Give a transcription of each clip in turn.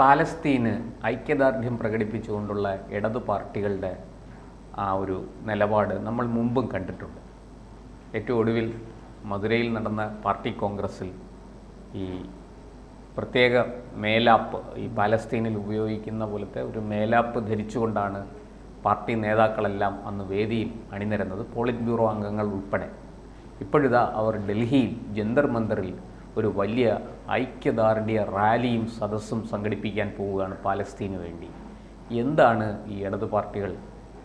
പാലസ്തീന് ഐക്യദാർഢ്യം പ്രകടിപ്പിച്ചുകൊണ്ടുള്ള ഇടതു പാർട്ടികളുടെ ആ ഒരു നിലപാട് നമ്മൾ മുമ്പും കണ്ടിട്ടുണ്ട്. ഏറ്റവും ഒടുവിൽ മധുരയിൽ നടന്ന പാർട്ടി കോൺഗ്രസ്സിൽ ഈ പ്രത്യേക മേലാപ്പ്, ഈ പാലസ്തീനിൽ ഉപയോഗിക്കുന്ന പോലത്തെ ഒരു മേലാപ്പ് ധരിച്ചുകൊണ്ടാണ് പാർട്ടി നേതാക്കളെല്ലാം അന്ന് വേദിയിൽ അണിനിരന്നത്, പോളിറ്റ് ബ്യൂറോ അംഗങ്ങൾ ഉൾപ്പെടെ. ഇപ്പോഴിതാ അവർ ഡൽഹിയിൽ ജന്തർ മന്ദറിൽ ഒരു വലിയ ഐക്യദാർഢ്യ റാലിയും സദസ്സും സംഘടിപ്പിക്കാൻ പോവുകയാണ് പാലസ്തീന് വേണ്ടി. എന്താണ് ഈ ഇടതു പാർട്ടികൾ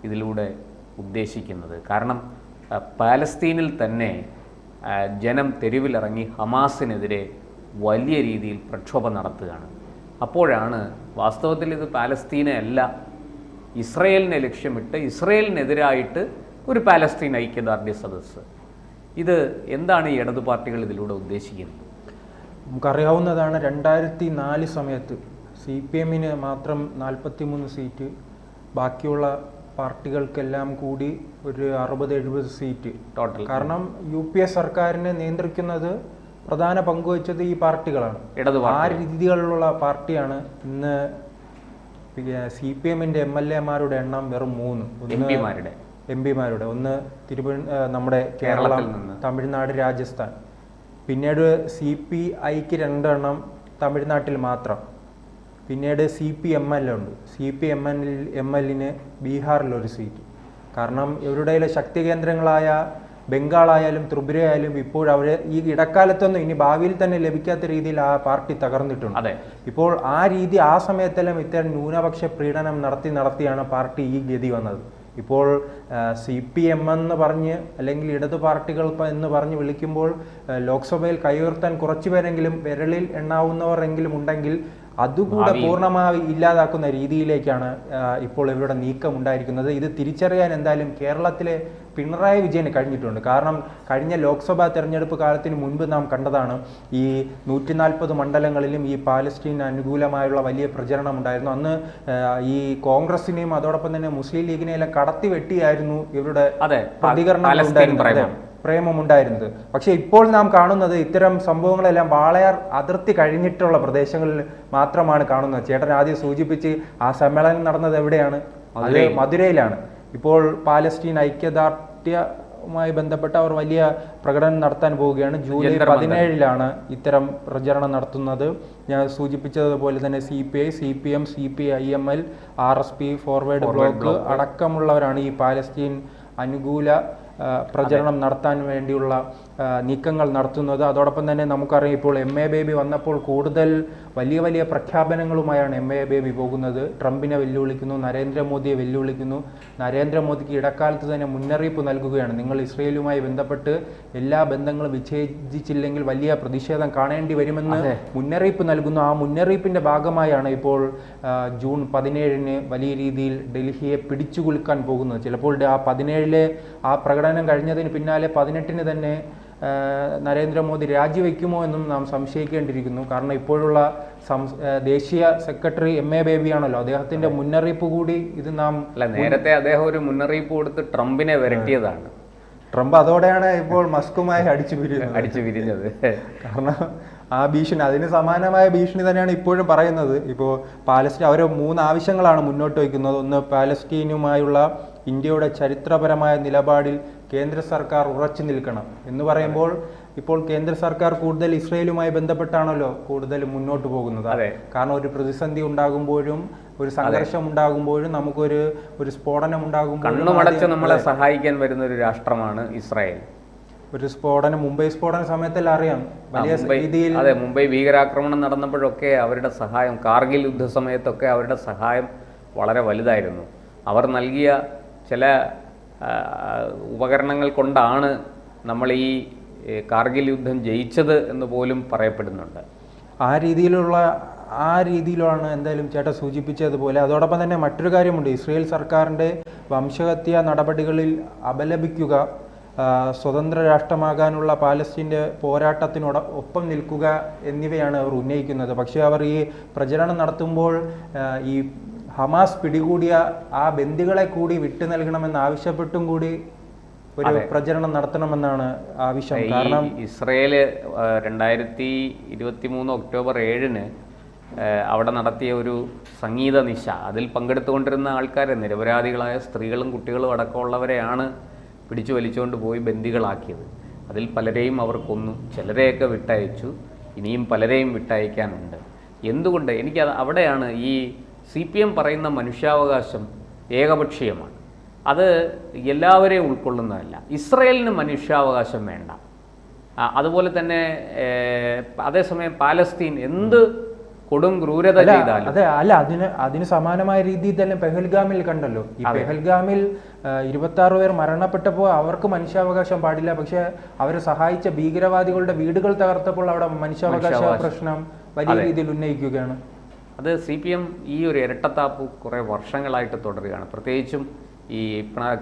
ഇതിലൂടെ ഉദ്ദേശിക്കുന്നത്? കാരണം പാലസ്തീനിൽ തന്നെ ജനം തെരുവിലിറങ്ങി ഹമാസിനെതിരെ വലിയ രീതിയിൽ പ്രക്ഷോഭം നടത്തുകയാണ്. അപ്പോഴാണ് വാസ്തവത്തിൽ ഇത് പാലസ്തീനെ അല്ല, ഇസ്രയേലിനെ ലക്ഷ്യമിട്ട് ഇസ്രയേലിനെതിരായിട്ട് ഒരു പാലസ്തീൻ ഐക്യദാർഢ്യ സദസ്സ്. ഇത് എന്താണ് ഈ ഇടതു പാർട്ടികൾ ഇതിലൂടെ ഉദ്ദേശിക്കുന്നത്? നമുക്കറിയാവുന്നതാണ്, 2004 സമയത്ത് CPM മാത്രം 43 സീറ്റ്, ബാക്കിയുള്ള പാർട്ടികൾക്കെല്ലാം കൂടി ഒരു 60-70 സീറ്റ് ടോട്ടൽ. കാരണം UPA സർക്കാരിനെ നിയന്ത്രിക്കുന്നത് പ്രധാന പങ്കുവച്ചത് ഈ പാർട്ടികളാണ്. ആ രീതികളിലുള്ള പാർട്ടിയാണ്. ഇന്ന് CPM MLA-മാരുടെ എണ്ണം വെറും 3 MP-മാരുടെ. ഒന്ന് നമ്മുടെ കേരളം, തമിഴ്നാട്, രാജസ്ഥാൻ. പിന്നീട് CPI-ക്ക് 2 എണ്ണം തമിഴ്നാട്ടിൽ മാത്രം. പിന്നീട് CPML ഉണ്ട്. CPML-ന് ബീഹാറിലൊരു സീറ്റ്. കാരണം ഇവരുടെ ശക്തി കേന്ദ്രങ്ങളായ ബംഗാളായാലും ത്രിപുരയായാലും ഇപ്പോൾ അവർ ഈ ഇടക്കാലത്തൊന്നും ഇനി ഭാവിയിൽ തന്നെ ലഭിക്കാത്ത രീതിയിൽ ആ പാർട്ടി തകർന്നിട്ടുണ്ട്. ഇപ്പോൾ ആ സമയത്തെല്ലാം ഇത്തരം ന്യൂനപക്ഷ പ്രീണനം നടത്തിയാണ് പാർട്ടി ഈ ഗതി വന്നത്. ഇപ്പോൾ CPM എന്ന് പറഞ്ഞ് അല്ലെങ്കിൽ ഇടതു പാർട്ടികൾ എന്ന് പറഞ്ഞ് വിളിക്കുമ്പോൾ ലോക്സഭയിൽ കൈയുയർത്താൻ കുറച്ചു പേരെങ്കിലും, വിരലിൽ എണ്ണാവുന്നവർ എങ്കിലും ഉണ്ടെങ്കിൽ അതുകൂടെ പൂർണ്ണമായി ഇല്ലാതാക്കുന്ന രീതിയിലേക്കാണ് ഇപ്പോൾ ഇവരുടെ നീക്കം ഉണ്ടായിരിക്കുന്നത്. ഇത് തിരിച്ചറിയാൻ എന്തായാലും കേരളത്തിലെ പിണറായി വിജയന് കഴിഞ്ഞിട്ടുണ്ട്. കാരണം കഴിഞ്ഞ ലോക്സഭാ തെരഞ്ഞെടുപ്പ് കാലത്തിന് മുൻപ് നാം കണ്ടതാണ്, ഈ 140 മണ്ഡലങ്ങളിലും ഈ പാലസ്തീൻ അനുകൂലമായുള്ള വലിയ പ്രചരണം ഉണ്ടായിരുന്നു. അന്ന് ഈ കോൺഗ്രസിനെയും അതോടൊപ്പം തന്നെ മുസ്ലിം ലീഗിനെയെല്ലാം കടത്തി വെട്ടിയായിരുന്നു ഇവരുടെ പ്രതികരണം, പ്രേമമുണ്ടായിരുന്നത്. പക്ഷെ ഇപ്പോൾ നാം കാണുന്നത് ഇത്തരം സംഭവങ്ങളെല്ലാം വാളയാർ അതിർത്തി കഴിഞ്ഞിട്ടുള്ള പ്രദേശങ്ങളിൽ മാത്രമാണ് കാണുന്നത്. ചേട്ടൻ ആദ്യം സൂചിപ്പിച്ച് ആ സമ്മേളനം നടന്നത് എവിടെയാണ്? അത് മധുരയിലാണ്. ഇപ്പോൾ പാലസ്തീൻ ഐക്യദാർഢ്യവുമായി ബന്ധപ്പെട്ട് അവർ വലിയ പ്രകടനം നടത്താൻ പോവുകയാണ്. ജൂലൈ 17 ഇത്തരം പ്രചരണം നടത്തുന്നത്. ഞാൻ സൂചിപ്പിച്ചതുപോലെ തന്നെ CPI, CPM, CPIML, RSP, forward block അടക്കമുള്ളവരാണ് ഈ പാലസ്തീൻ അനുകൂല പ്രചരണം നടത്താൻ വേണ്ടിയുള്ള നീക്കങ്ങൾ നടത്തുന്നത്. അതോടൊപ്പം തന്നെ നമുക്കറിയാം, ഇപ്പോൾ MA ബേബി വന്നപ്പോൾ കൂടുതൽ വലിയ വലിയ പ്രഖ്യാപനങ്ങളുമായാണ് MA ബേബി പോകുന്നത്. ട്രംപിനെ വെല്ലുവിളിക്കുന്നു, നരേന്ദ്രമോദിയെ വെല്ലുവിളിക്കുന്നു. നരേന്ദ്രമോദിക്ക് ഇടക്കാലത്ത് തന്നെ മുന്നറിയിപ്പ് നൽകുകയാണ്, നിങ്ങൾ ഇസ്രയേലുമായി ബന്ധപ്പെട്ട് എല്ലാ ബന്ധങ്ങളും വിച്ഛേദിച്ചില്ലെങ്കിൽ വലിയ പ്രതിഷേധം കാണേണ്ടി വരുമെന്ന് മുന്നറിയിപ്പ് നൽകുന്നു. ആ മുന്നറിയിപ്പിന്റെ ഭാഗമായാണ് ഇപ്പോൾ ജൂൺ 17 വലിയ രീതിയിൽ ഡൽഹിയെ പിടിച്ചുകുലുക്കാൻ പോകുന്നത്. ചിലപ്പോൾ ആ 17 ആ പ്രകടനം കഴിഞ്ഞതിന് പിന്നാലെ 18 തന്നെ നരേന്ദ്രമോദി രാജിവെക്കുമോ എന്നും നാം സംശയിക്കേണ്ടിയിരിക്കുന്നു. കാരണം ഇപ്പോഴുള്ള ദേശീയ സെക്രട്ടറി MA ബേബിയാണല്ലോ, അദ്ദേഹത്തിന്റെ മുന്നറിയിപ്പ് കൂടി ഇത് നാം നേരത്തെ അദ്ദേഹം ഒരു മുന്നറിയിപ്പ് കൊടുത്ത് ട്രംപിനെ വരട്ടിയതാണ്. ട്രംപ് അതോടെയാണ് ഇപ്പോൾ മസ്കുമായി അടിച്ചു പിരിഞ്ഞത്. കാരണം ആ ഭീഷണി, അതിന് സമാനമായ ഭീഷണി തന്നെയാണ് ഇപ്പോഴും പറയുന്നത്. ഇപ്പോൾ പാലസ്തീൻ അവർ 3 ആവശ്യങ്ങളാണ് മുന്നോട്ട് വയ്ക്കുന്നത്. ഒന്ന്, പാലസ്തീനുമായുള്ള ഇന്ത്യയുടെ ചരിത്രപരമായ നിലപാടിൽ കേന്ദ്ര സർക്കാർ ഉറച്ചു നിൽക്കണം എന്ന് പറയുമ്പോൾ ഇപ്പോൾ കേന്ദ്ര സർക്കാർ കൂടുതൽ ഇസ്രയേലുമായി ബന്ധപ്പെട്ടാണല്ലോ കൂടുതൽ മുന്നോട്ട് പോകുന്നത്. കാരണം ഒരു പ്രതിസന്ധി ഉണ്ടാകുമ്പോഴും ഒരു സംഘർഷം ഉണ്ടാകുമ്പോഴും നമുക്കൊരു സ്ഫോടനം ഉണ്ടാകുമ്പോഴും കണ്ണുമടച്ച് നമ്മളെ സഹായിക്കാൻ വരുന്ന ഒരു രാഷ്ട്രമാണ് ഇസ്രായേൽ. ഒരു സ്ഫോടനം, മുംബൈ സ്ഫോടന സമയത്തെല്ലാം അറിയാം, വലിയ രീതിയിൽ. മുംബൈ ഭീകരാക്രമണം നടന്നപ്പോഴൊക്കെ അവരുടെ സഹായം, കാർഗിൽ യുദ്ധസമയത്തൊക്കെ അവരുടെ സഹായം വളരെ വലുതായിരുന്നു. അവർ നൽകിയ ചില ഉപകരണങ്ങൾ കൊണ്ടാണ് നമ്മൾ ഈ കാർഗിൽ യുദ്ധം ജയിച്ചത് എന്ന് പോലും പറയപ്പെടുന്നുണ്ട്. ആ രീതിയിലാണ് എന്തായാലും ചേട്ടൻ സൂചിപ്പിച്ചതുപോലെ. അതോടൊപ്പം തന്നെ മറ്റൊരു കാര്യമുണ്ട്, ഇസ്രയേൽ സർക്കാരിൻ്റെ വംശഹത്യാ നടപടികളിൽ അപലപിക്കുക, സ്വതന്ത്ര രാഷ്ട്രമാകാനുള്ള പാലസ്തീൻ്റെ ഒപ്പം നിൽക്കുക എന്നിവയാണ് അവർ ഉന്നയിക്കുന്നത്. പക്ഷേ അവർ ഈ പ്രചരണം നടത്തുമ്പോൾ ഈ ഹമാസ് പിടികൂടിയ ആ ബന്ദികളെ കൂടി വിട്ടു നൽകണമെന്ന് ആവശ്യപ്പെട്ടും കൂടി ഒരു പ്രചരണം നടത്തണമെന്നാണ് ആവശ്യം. കാരണം ഇസ്രയേല് 2023 ഒക്ടോബർ 7 അവിടെ നടത്തിയ ഒരു സംഗീത നിശ, അതിൽ പങ്കെടുത്തുകൊണ്ടിരുന്ന ആൾക്കാരെ, നിരപരാധികളായ സ്ത്രീകളും കുട്ടികളും അടക്കമുള്ളവരെയാണ് പിടിച്ചു വലിച്ചുകൊണ്ട് പോയി ബന്ദികളാക്കിയത്. അതിൽ പലരെയും അവർ കൊന്നു, ചിലരെയൊക്കെ വിട്ടയച്ചു, ഇനിയും പലരെയും വിട്ടയക്കാനുണ്ട്. എന്തുകൊണ്ട്? അവിടെയാണ് ഈ CPM പറയുന്ന മനുഷ്യാവകാശം ഏകപക്ഷീയമാണ്. അത് എല്ലാവരെയും ഉൾക്കൊള്ളുന്നതല്ല. ഇസ്രയേലിന് മനുഷ്യാവകാശം വേണ്ട. അതുപോലെ തന്നെ അതേസമയം പാലസ്തീൻ എന്ത് കൊടും ക്രൂരത ചെയ്താലും അതിന് സമാനമായ രീതിയിൽ തന്നെ പെഹൽഗാമിൽ കണ്ടല്ലോ. ഈ പെഹൽഗാമിൽ 26 പേർ മരണപ്പെട്ടപ്പോൾ അവർക്ക് മനുഷ്യാവകാശം പാടില്ല, പക്ഷെ അവരെ സഹായിച്ച ഭീകരവാദികളുടെ വീടുകൾ തകർത്തപ്പോൾ അവിടെ മനുഷ്യാവകാശ പ്രശ്നം വലിയ രീതിയിൽ ഉന്നയിക്കുകയാണ്. അത് CPM ഈ ഒരു ഇരട്ടത്താപ്പ് കുറേ വർഷങ്ങളായിട്ട് തുടരുകയാണ്. പ്രത്യേകിച്ചും ഈ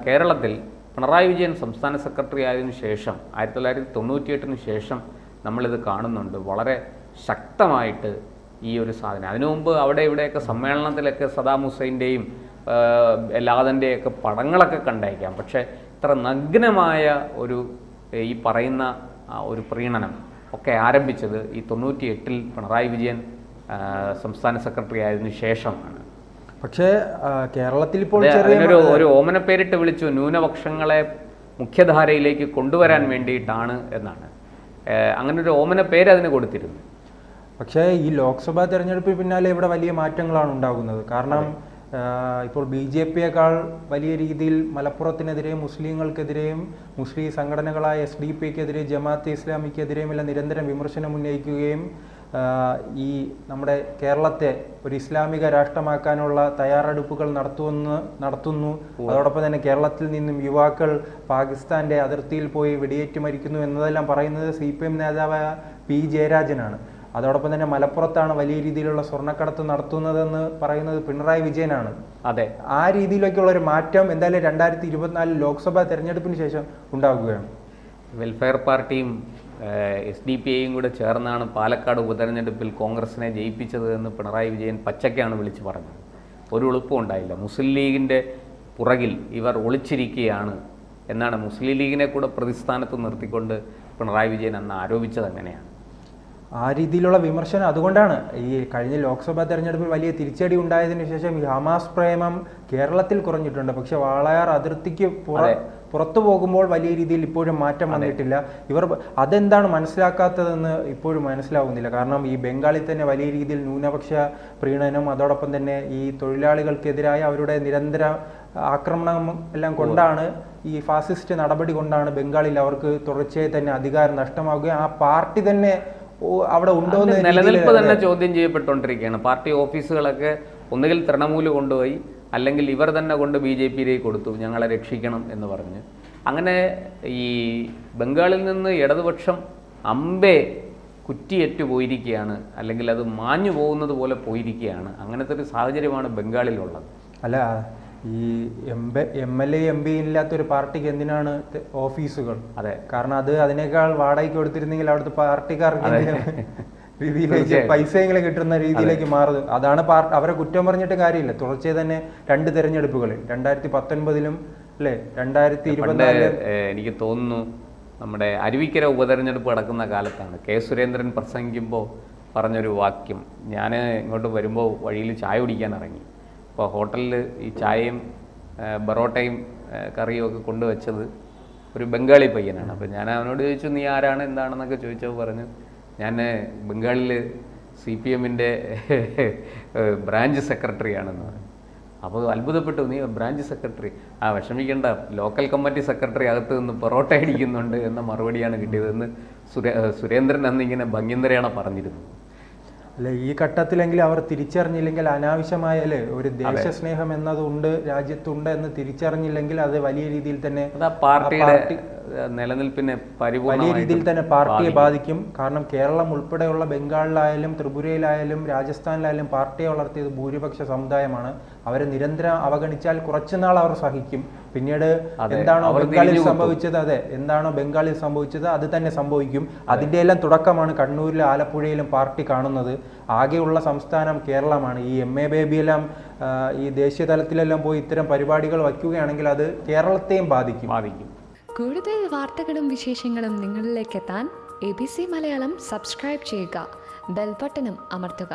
കേരളത്തിൽ പിണറായി വിജയൻ സംസ്ഥാന സെക്രട്ടറി ആയതിനു ശേഷം 1998 ശേഷം നമ്മളിത് കാണുന്നുണ്ട്. വളരെ ശക്തമായിട്ട് ഈ ഒരു സാധനം. അതിനു മുമ്പ് അവിടെ ഇവിടെയൊക്കെ സമ്മേളനത്തിലൊക്കെ സദാം ഹുസൈൻ്റെയും ലാദൻ്റെയൊക്കെ പടങ്ങളൊക്കെ കണ്ടയക്കാം. പക്ഷേ ഇത്ര നഗ്നമായ ഒരു ഈ പറയുന്ന ഒരു പ്രീണനം ഒക്കെ ആരംഭിച്ചത് ഈ 98 പിണറായി വിജയൻ സംസ്ഥാന സെക്രട്ടറി ആയതിനു ശേഷമാണ്. പക്ഷേ കേരളത്തിൽ ഇപ്പോൾ ഒരു ഓമന പേരിട്ട് വിളിച്ചു, ന്യൂനപക്ഷങ്ങളെ മുഖ്യധാരയിലേക്ക് കൊണ്ടുവരാൻ വേണ്ടിയിട്ടാണ് എന്നാണ്. അങ്ങനെ ഒരു ഓമന പേര് അതിന് കൊടുത്തിരുന്നു. പക്ഷേ ഈ ലോക്സഭാ തെരഞ്ഞെടുപ്പിന് പിന്നാലെ ഇവിടെ വലിയ മാറ്റങ്ങളാണ് ഉണ്ടാകുന്നത്. കാരണം ഇപ്പോൾ BJPയേക്കാൾ വലിയ രീതിയിൽ മലപ്പുറത്തിനെതിരെയും മുസ്ലിങ്ങൾക്കെതിരെയും മുസ്ലിം സംഘടനകളായ SDPക്കെതിരെ ജമാഅത്തെ ഇസ്ലാമിക്കെതിരെയും എല്ലാം നിരന്തരം വിമർശനം ഉന്നയിക്കുകയും ഈ നമ്മുടെ കേരളത്തെ ഒരു ഇസ്ലാമിക രാഷ്ട്രമാക്കാനുള്ള തയ്യാറെടുപ്പുകൾ നടത്തുന്നു. അതോടൊപ്പം തന്നെ കേരളത്തിൽ നിന്നും യുവാക്കൾ പാകിസ്ഥാന്റെ അതിർത്തിയിൽ പോയി വെടിയേറ്റ് മരിക്കുന്നു എന്നതെല്ലാം പറയുന്നത് CPM നേതാവായ P ജയരാജനാണ്. അതോടൊപ്പം തന്നെ മലപ്പുറത്താണ് വലിയ രീതിയിലുള്ള സ്വർണ്ണക്കടത്ത് നടത്തുന്നതെന്ന് പറയുന്നത് പിണറായി വിജയനാണ്. അതെ, ആ രീതിയിലേക്കുള്ള ഒരു മാറ്റം എന്തായാലും 2024 ലോക്സഭാ തെരഞ്ഞെടുപ്പിന് ശേഷം ഉണ്ടാകുകയാണ്. വെൽഫെയർ പാർട്ടിയും SDPയും കൂടെ ചേർന്നാണ് പാലക്കാട് ഉപതെരഞ്ഞെടുപ്പിൽ കോൺഗ്രസിനെ ജയിപ്പിച്ചത് എന്ന് പിണറായി വിജയൻ പച്ചയ്ക്കാണ് വിളിച്ചു പറഞ്ഞത്. ഒരു എളുപ്പം ഉണ്ടായില്ല. മുസ്ലിം ലീഗിൻ്റെ പുറകിൽ ഇവർ ഒളിച്ചിരിക്കുകയാണ് എന്നാണ് മുസ്ലിം ലീഗിനെ കൂടെ പ്രതിസ്ഥാനത്ത് നിർത്തിക്കൊണ്ട് പിണറായി വിജയൻ അന്ന് ആരോപിച്ചത്. അങ്ങനെയാണ് ആ രീതിയിലുള്ള വിമർശനം. അതുകൊണ്ടാണ് ഈ കഴിഞ്ഞ ലോക്സഭാ തെരഞ്ഞെടുപ്പിൽ വലിയ തിരിച്ചടി ഉണ്ടായതിനു ശേഷം ഈ ഹമാസ് പ്രേമം കേരളത്തിൽ കുറഞ്ഞിട്ടുണ്ട്. പക്ഷെ വാളയാർ അതിർത്തിക്ക് പുറത്തു പോകുമ്പോൾ വലിയ രീതിയിൽ ഇപ്പോഴും മാറ്റം വന്നിട്ടില്ല. ഇവർ അതെന്താണ് മനസ്സിലാക്കാത്തതെന്ന് ഇപ്പോഴും മനസ്സിലാവുന്നില്ല. കാരണം ഈ ബംഗാളിൽ തന്നെ വലിയ രീതിയിൽ ന്യൂനപക്ഷ പ്രീണനം, അതോടൊപ്പം തന്നെ ഈ തൊഴിലാളികൾക്കെതിരായ അവരുടെ നിരന്തര ആക്രമണം എല്ലാം കൊണ്ടാണ്, ഈ ഫാസിസ്റ്റ് നടപടി കൊണ്ടാണ് ബംഗാളിൽ അവർക്ക് തുടർച്ചയായി തന്നെ അധികാരം നഷ്ടമാവുകയും ആ പാർട്ടി തന്നെ അവിടെ ഉണ്ടോ എന്ന് നിലനിൽപ്പ് തന്നെ ചോദ്യം ചെയ്യപ്പെട്ടുകൊണ്ടിരിക്കുകയാണ്. പാർട്ടി ഓഫീസുകളൊക്കെ ഒന്നുകിൽ തൃണമൂല് കൊണ്ടുപോയി, അല്ലെങ്കിൽ ഇവർ തന്നെ കൊണ്ട് BJPയിലേക്ക് കൊടുത്തു, ഞങ്ങളെ രക്ഷിക്കണം എന്ന് പറഞ്ഞ്. അങ്ങനെ ഈ ബംഗാളിൽ നിന്ന് ഇടതുപക്ഷം അമ്പേ കുറ്റിയേറ്റു പോയിരിക്കുകയാണ്, അല്ലെങ്കിൽ അത് മാഞ്ഞു പോകുന്നത് പോലെ പോയിരിക്കുകയാണ്. അങ്ങനത്തെ ഒരു സാഹചര്യമാണ് ബംഗാളിലുള്ളത്. അല്ല, ഈ MLA MP ഇല്ലാത്തൊരു പാർട്ടിക്ക് എന്തിനാണ് ഓഫീസുകൾ? അതെ, കാരണം അത് അതിനേക്കാൾ വാടകയ്ക്ക് കൊടുത്തിരുന്നെങ്കിൽ അവിടുത്തെ പാർട്ടിക്കാർക്ക് രീതിയിലേക്ക് പൈസയെങ്കിലും കിട്ടുന്ന രീതിയിലേക്ക് മാറുന്നത്. അതാണ് അവരെ കുറ്റം പറഞ്ഞിട്ട് കാര്യമില്ല. തുടർച്ചയായി തന്നെ 2 തെരഞ്ഞെടുപ്പുകളിൽ 2019 അല്ലേ, 2024 എനിക്ക് തോന്നുന്നു നമ്മുടെ അരുവിക്കര ഉപതെരഞ്ഞെടുപ്പ് നടക്കുന്ന കാലത്താണ് K. സുരേന്ദ്രൻ പ്രസംഗിക്കുമ്പോൾ പറഞ്ഞൊരു വാക്യം. ഞാൻ ഇങ്ങോട്ട് വരുമ്പോൾ വഴിയിൽ ചായ കുടിക്കാൻ ഇറങ്ങി. അപ്പോൾ ഹോട്ടലിൽ ഈ ചായയും ബറോട്ടയും കറിയും ഒക്കെ കൊണ്ടുവച്ചത് ഒരു ബംഗാളി പയ്യനാണ്. അപ്പോൾ ഞാൻ അവനോട് ചോദിച്ചു, നീ ആരാണ് എന്താണെന്നൊക്കെ ചോദിച്ചപ്പോൾ പറഞ്ഞു, ഞാൻ ബംഗാളിൽ CPMൻ്റെ ബ്രാഞ്ച് സെക്രട്ടറിയാണെന്ന് പറഞ്ഞു. അപ്പോൾ അത്ഭുതപ്പെട്ടു, നീ ബ്രാഞ്ച് സെക്രട്ടറി? വിഷമിക്കേണ്ട, ലോക്കൽ കമ്മിറ്റി സെക്രട്ടറി അകത്ത് നിന്ന് പൊറോട്ട അടിക്കുന്നുണ്ട് എന്ന മറുപടിയാണ് കിട്ടിയതെന്ന് സുരേന്ദ്രൻ അന്ന് ഇങ്ങനെ ഭംഗിന്തരയാണ് പറഞ്ഞിരുന്നു. അല്ലെ, ഈ ഘട്ടത്തിലെങ്കിലും അവർ തിരിച്ചറിഞ്ഞില്ലെങ്കിൽ, അനാവശ്യമായ അല്ലേ ഒരു ദേശസ്നേഹം എന്നതുണ്ട് രാജ്യത്തുണ്ട് എന്ന് തിരിച്ചറിഞ്ഞില്ലെങ്കിൽ അത് വലിയ രീതിയിൽ തന്നെ പാർട്ടിയുടെ നിലനിൽപ്പിനെ വലിയ രീതിയിൽ തന്നെ പാർട്ടിയെ ബാധിക്കും. കാരണം കേരളം ഉൾപ്പെടെയുള്ള ബംഗാളിലായാലും ത്രിപുരയിലായാലും രാജസ്ഥാനിലായാലും പാർട്ടിയെ വളർത്തിയത് ഭൂരിപക്ഷ സമുദായമാണ്. അവരെ നിരന്തരം അവഗണിച്ചാൽ കുറച്ചുനാൾ അവർ സഹിക്കും. പിന്നീട് എന്താണോ ബംഗാളിൽ സംഭവിച്ചത് അത് തന്നെ സംഭവിക്കും. അതിൻ്റെ എല്ലാം തുടക്കമാണ് കണ്ണൂരിലും ആലപ്പുഴയിലും പാർട്ടി കാണുന്നത്. ആകെയുള്ള സംസ്ഥാനം കേരളമാണ്. ഈ MA ബേബിയെല്ലാം ഈ ദേശീയ തലത്തിലെല്ലാം പോയി ഇത്തരം പരിപാടികൾ വയ്ക്കുകയാണെങ്കിൽ അത് കേരളത്തെയും ബാധിക്കും. കൂടുതൽ വാർത്തകളും വിശേഷങ്ങളും നിങ്ങളിലേക്ക് എത്താൻ ABC മലയാളം സബ്സ്ക്രൈബ് ചെയ്യുക, ബെൽ ബട്ടണും അമർത്തുക.